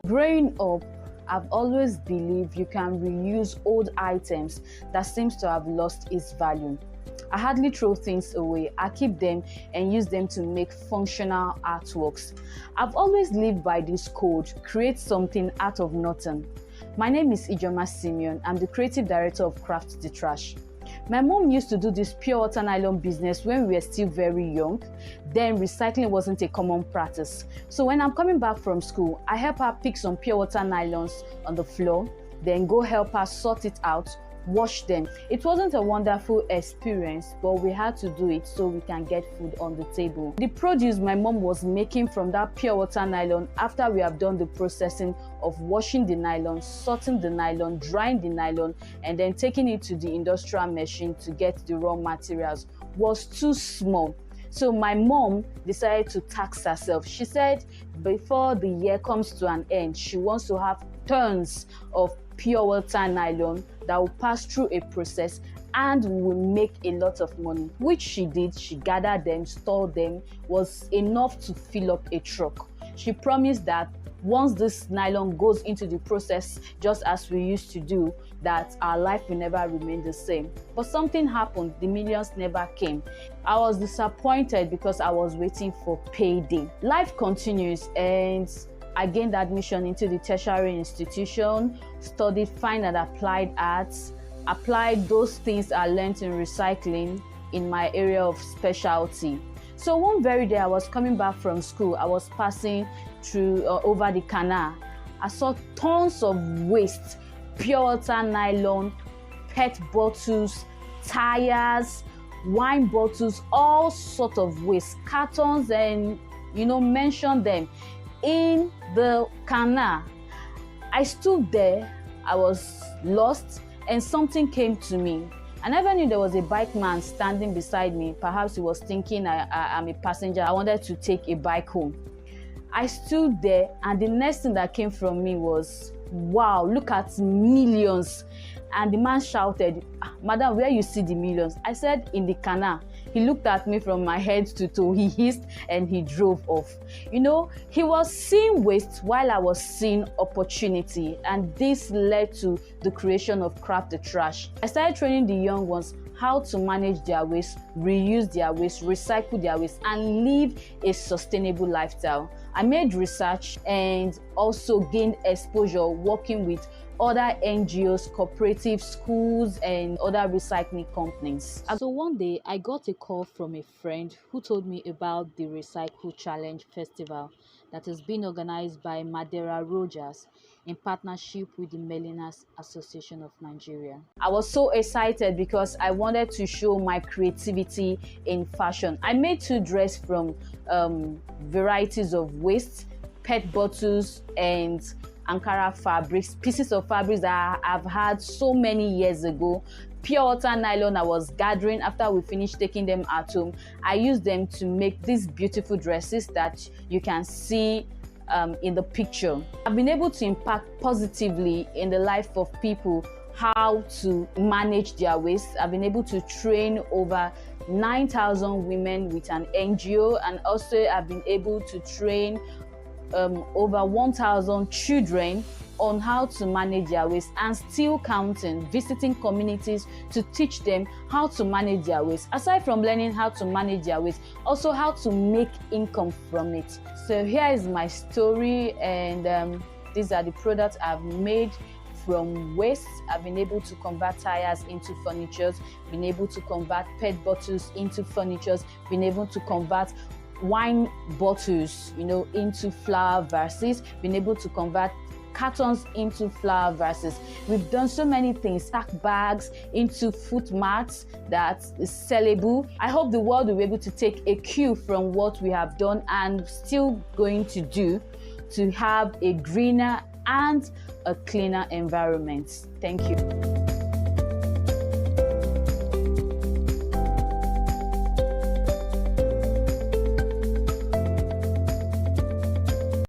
Growing up, I've always believed you can reuse old items that seems to have lost its value. I hardly throw things away. I keep them and use them to make functional artworks. I've always lived by this code: create something out of nothing. My name is Ijoma Simeon. I'm the creative director of Craft the Trash. My mom used to do this pure water nylon business when we were still very young. Then recycling wasn't a common practice. So when I'm coming back from school, I help her pick some pure water nylons on the floor, then go help her sort it out, wash them. It wasn't a wonderful experience, but we had to do it so we can get food on the table. The produce my mom was making from that pure water nylon, after we have done the processing of washing the nylon, sorting the nylon, drying the nylon, and then taking it to the industrial machine to get the raw materials, was too small. So my mom decided to tax herself. She said before the year comes to an end, she wants to have tons of pure water nylon that will pass through a process and will make a lot of money, which she did. She gathered them, stored them, was enough to fill up a truck. She promised that once this nylon goes into the process, just as we used to do, that our life will never remain the same. But something happened. The millions never came. I was disappointed because I was waiting for payday. Life continues, and I gained admission into the tertiary institution, studied fine and applied arts, applied those things I learned in recycling in my area of specialty. So one very day I was coming back from school, I was passing through over the canal. I saw tons of waste, pure water nylon, PET bottles, tires, wine bottles, all sort of waste, cartons, and mention them in the canal. I stood there, I was lost, and something came to me. I never knew there was a bike man standing beside me. Perhaps he was thinking I'm a passenger. I wanted to take a bike home. I stood there, and the next thing that came from me was, wow, look at millions. And the man shouted, "Madam, where you see the millions?" I said, "In the canal." He looked at me from my head to toe. He hissed and he drove off. He was seeing waste while I was seeing opportunity, and this led to the creation of Craft the Trash. I started training the young ones how to manage their waste, reuse their waste, recycle their waste, and live a sustainable lifestyle. I made research and also gained exposure working with other NGOs, cooperatives, schools, and other recycling companies. So one day I got a call from a friend who told me about the Recycle Challenge Festival that is being organized by Madeira Rogers in partnership with the Melinas Association of Nigeria. I was so excited because I wanted to show my creativity in fashion. I made 2 dresses from varieties of waste, PET bottles, and Ankara fabrics, pieces of fabrics that I've had so many years ago. Pure water nylon I was gathering after we finished taking them at home. I used them to make these beautiful dresses that you can see in the picture. I've been able to impact positively in the life of people how to manage their waste. I've been able to train over 9,000 women with an NGO, and also I've been able to train over 1,000 children on how to manage their waste, and still counting, visiting communities to teach them how to manage their waste. Aside from learning how to manage their waste, also how to make income from it. So here is my story, and these are the products I've made from waste. I've been able to convert tires into furniture, been able to convert PET bottles into furniture, been able to convert wine bottles, into flower vases, been able to convert cartons into flower vases. We've done so many things, sack bags into foot mats that is sellable. I hope the world will be able to take a cue from what we have done and still going to do to have a greener and a cleaner environment. Thank you.